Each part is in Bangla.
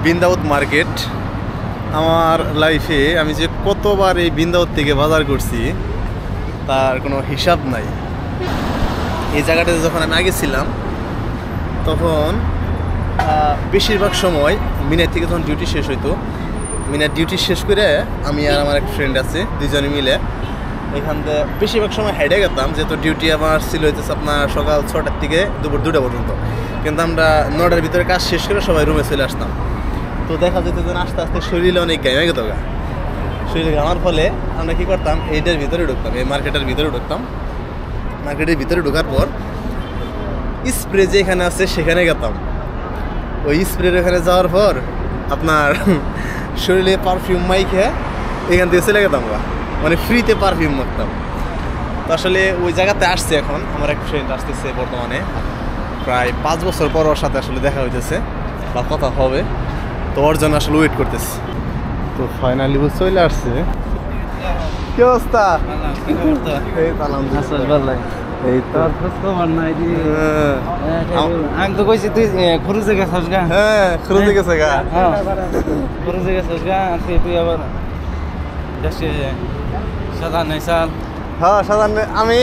বিন্দাউত মার্কেট। আমার লাইফে আমি যে কতবার এই বিন্দাউত থেকে বাজার করছি তার কোনো হিসাব নাই। এই জায়গাটাতে যখন আমি আগে ছিলাম তখন বেশিরভাগ সময় মিনার থেকে যখন ডিউটি শেষ হইতো, মিনার ডিউটি শেষ করে আমি আর আমার এক ফ্রেন্ড আছে, দুজনে মিলে এখান থেকে বেশিরভাগ সময় হেঁটে গেতাম, যেহেতু ডিউটি আমার ছিল হইতেছে আপনার সকাল 6টার থেকে দুপুর 2টা পর্যন্ত। কিন্তু আমরা 9টার ভিতরে কাজ শেষ করে সবাই রুমে চলে আসতাম। তো দেখা যেত যে আস্তে আস্তে শরীরে অনেক গায়ে গেত গা। শরীরে গামার ফলে আমরা কী করতাম, এইটার ভিতরে ঢুকতাম, এই মার্কেটের ভিতরে ঢুকতাম। মার্কেটের ভিতরে ঢোকার পর স্প্রে যেখানে আছে সেখানে গেতাম। ওই স্প্রের ওখানে যাওয়ার পর আপনার শরীরে পারফিউম মাইখে এখান থেকে চলে গেতাম গা, মানে ফ্রিতে পারফিউম মাখতাম। তো আসলে ওই জায়গাতে আসছে এখন আমার এক ফ্রেন্ড আসতেছে বর্তমানে, প্রায় 5 বছর পর ওর সাথে আসলে দেখা হইতেছে বা কথা হবে। তো ওর জন্য আসলে ওয়েট করতেছে। তো ফাইনালি ও চলে আসছে। কি অবস্থা? এই তালাম এই তো খবর নাই দি। আমি তো কইছি তুই খরুজে গেছস গা। হ্যাঁ খরুজে গেছে গা। হ্যাঁ খরুজে গেছস গা। তুই আবার দেশে সাদা নাই সাল। হ্যাঁ সাদা আমি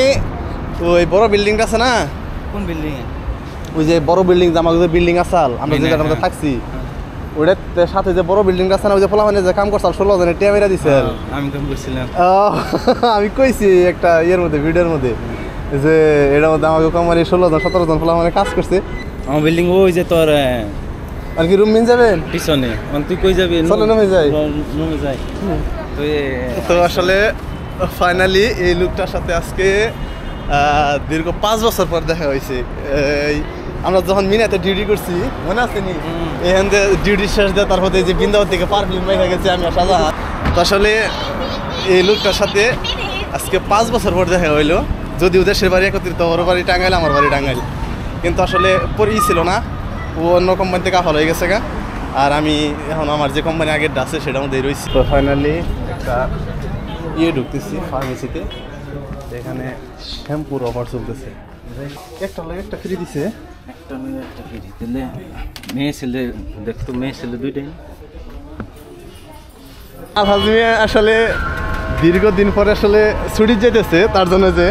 ওই বড় বিল্ডিংটা আছে না? কোন বিল্ডিং? ওই যে বড় বিল্ডিং, জামাগুলো বিল্ডিং আসাল আমরা যে জায়গাটাতে থাকছি ওটার সাথে যে বড় বিল্ডিংটা আছে না, ওই যে পোলাপানে যে কাম করছাল 16 জনের টিয়া দিছে। আমি কাম করছিলাম। আমি কইছি একটা ইয়ের মধ্যে, ভিডিওর মধ্যে, যে এটার মধ্যে আমাকে কোম্পানি 16 জন 17 জন পোলাপানে কাজ করছে। আমার বিল্ডিং ওই যে তোর আর কি রুম মিন যাবেন পিছনে। তুই কই যাবি? চলে নামে যাই। নামে যাই। তো আসলে ফাইনালি এই লোকটার সাথে আজকে দীর্ঘ 5 বছর পর দেখা হয়েছে। আমরা যখন মিনাতে ডিউটি করছি মনে আছে নি, এখান থেকে ডিউটি শেষ দিয়ে তারপর যে বৃন্দাবন থেকে পারফিউম মেখে গেছে আমি আর শাহজাহান। তো আসলে এই লোকটার সাথে আজকে 5 বছর পর দেখা হইলো। যদিও দেশের বাড়ি একত্রিত, ওর বাড়ি টাঙ্গাইল, আমার বাড়ি টাঙ্গাইল, কিন্তু আসলে পরেই ছিল না। ও অন্য কোম্পানিতে কাফল হয়ে গেছে গা, আর আমি এখন আমার যে কোম্পানি আগের আছে সেটার মধ্যেই রয়েছি। তো ফাইনালি একটা ঢুকতেছি ফার্মেসিতে, এখানে শ্যাম্পুর অফার চলতেছে। একটা লাগে একটা ফ্রি দিছে। একটা মেয়ে একটা ফ্রি দিলে মেয়ে ছেলে দেখতো, মেয়ে ছেলে দুইটাই। আসলে দীর্ঘদিন পরে আসলে ছুটি যেতেছে, তার জন্য যে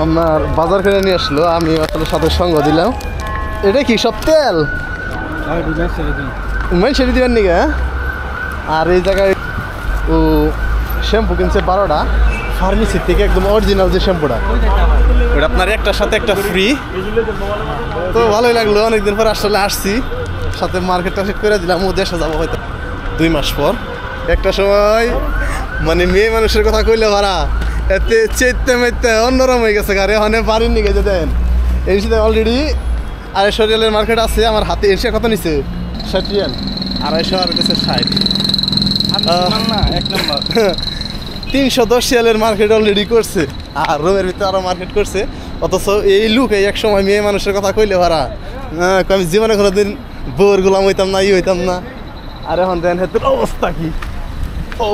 আপনার বাজার করে নিয়ে আসলো, আমি আসলে সাথে সঙ্গ দিলাম। এটা কি সব তেল? সেটি দিবেন নাকি? আর এই জায়গায় ও শ্যাম্পু কিনছে 12টা ফার্মেসির থেকে, একদম অরিজিনাল যে শ্যাম্পুটা, ওটা আপনার একটার সাথে একটা ফ্রি। তো ভালোই লাগলো, অনেকদিন পর আসলে আসছি, সাথে মার্কেট টার্কেট করে দিলাম। ও দেশে যাবো হয়তো 2 মাস পর। একটা সময় মানে মেয়ে মানুষের কথা কইলে ভাড়া এতে চেতে মেতে অন্যরকম হয়ে গেছে। গাড়ি ওখানে বাড়ির নিয়ে গেছে দেন। এই সাথে অলরেডি 250 রিয়ালের মার্কেট আছে আমার হাতে। এসে কত নিছে? 60 রিয়াল। 250 আর হচ্ছে 60। 310 রিয়ালের মার্কেট অলরেডি করছে, আর রুমের ভিতরে আরো মার্কেট করছে। অথচ এই লুক এই এক সময় মেয়ে মানুষের কথা কইলে ভাড়া আমি জীবনে কোনোদিন বউর গোলাম হইতাম না, হইতাম না। আর এখন দেন হেতুর অবস্থা কি! ও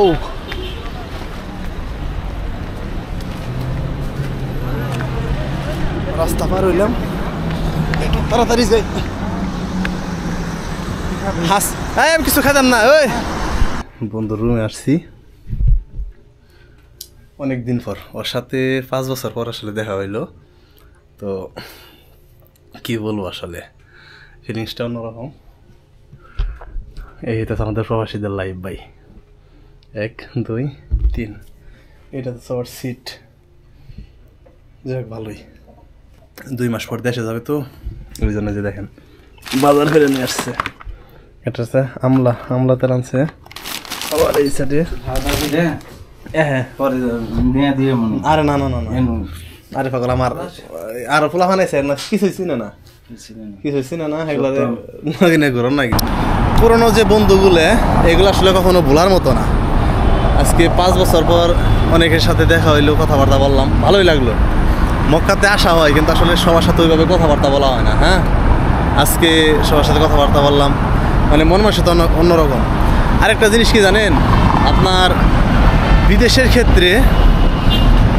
রাস্তা পার হইলাম, তাড়াতাড়ি যাই। আমি কিছু খাইতাম না। ওই বন্ধুর রুমে আসছি অনেকদিন পর, ওর সাথে 5 বছর পর আসলে দেখা হইলো। তো কি বলবো, আসলে ফিলিংসটা অন্যরকম। এই তো আমাদের প্রবাসীদের লাইফ ভাই। 1 2 3 এটা তো সবার সিট। যাক ভালোই, 2 মাস পর দেশে যাবে, তো ওই জন্য যে দেখেন বাজার করে নিয়ে আসছে। এটা হচ্ছে আমলা তেল আনছে। আবার এই সাইডে আরে না না না না, আরে পাগল আমার আর পোলা বানাইছে না, কিছুই চিনে না, কিছুই চিনে না। এগুলা ঘুরন নাকি পুরোনো যে বন্ধুগুলো, এগুলো আসলে কখনো ভোলার মতো না। আজকে 5 বছর পর অনেকের সাথে দেখা হইলো, কথাবার্তা বললাম, ভালোই লাগলো। মক্কাতে আসা হয় কিন্তু আসলে সবার সাথে ওইভাবে কথাবার্তা বলা হয় না। হ্যাঁ, আজকে সবার সাথে কথাবার্তা বললাম, মানে মন মানসিকতা অন্যরকম। আরেকটা জিনিস কি জানেন, আপনার বিদেশের ক্ষেত্রে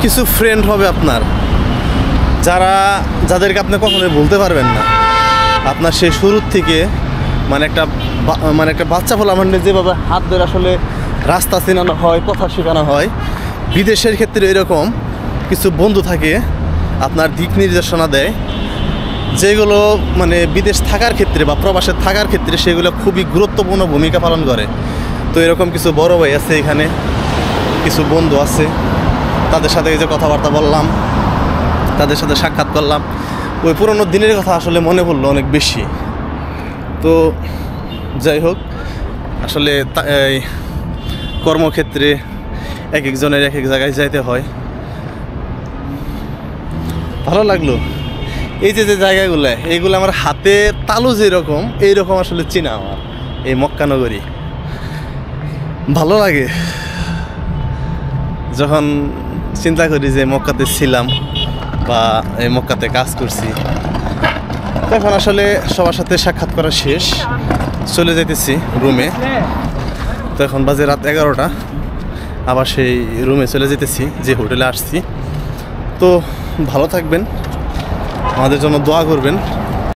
কিছু ফ্রেন্ড হবে আপনার, যাদেরকে আপনি কখনোই ভুলতে পারবেন না। আপনার সেই শুরুর থেকে মানে একটা মানে একটা বাচ্চা ফল আমার যেভাবে হাত ধরে আসলে রাস্তা চেনানো হয়, কথা শেখানো হয়, বিদেশের ক্ষেত্রে এরকম কিছু বন্ধু থাকে আপনার দিক নির্দেশনা দেয়, যেগুলো মানে বিদেশ থাকার ক্ষেত্রে বা প্রবাসে থাকার ক্ষেত্রে সেগুলো খুবই গুরুত্বপূর্ণ ভূমিকা পালন করে। তো এরকম কিছু বড় ভাই আছে এখানে, কিছু বন্ধু আছে, তাদের সাথে এই যে কথাবার্তা বললাম, তাদের সাথে সাক্ষাৎ করলাম, ওই পুরোনো দিনের কথা আসলে মনে পড়লো অনেক বেশি। তো যাই হোক, আসলে এই কর্মক্ষেত্রে এক একজনের এক এক জায়গায় যাইতে হয়। ভালো লাগলো এই যে যে জায়গাগুলো, এইগুলো আমার হাতে তালু যেরকম এইরকম আসলে চিনা আমার এই মক্কানগরী। ভালো লাগে যখন চিন্তা করি যে মক্কাতে ছিলাম বা এই মক্কাতে কাজ করছি। এখন আসলে সবার সাথে সাক্ষাৎ করা শেষ, চলে যাইতেছি রুমে। তো এখন বাজে রাত 11টা, আবার সেই রুমে চলে যেতেছি যে হোটেলে আসছি। তো ভালো থাকবেন, আমাদের জন্য দোয়া করবেন।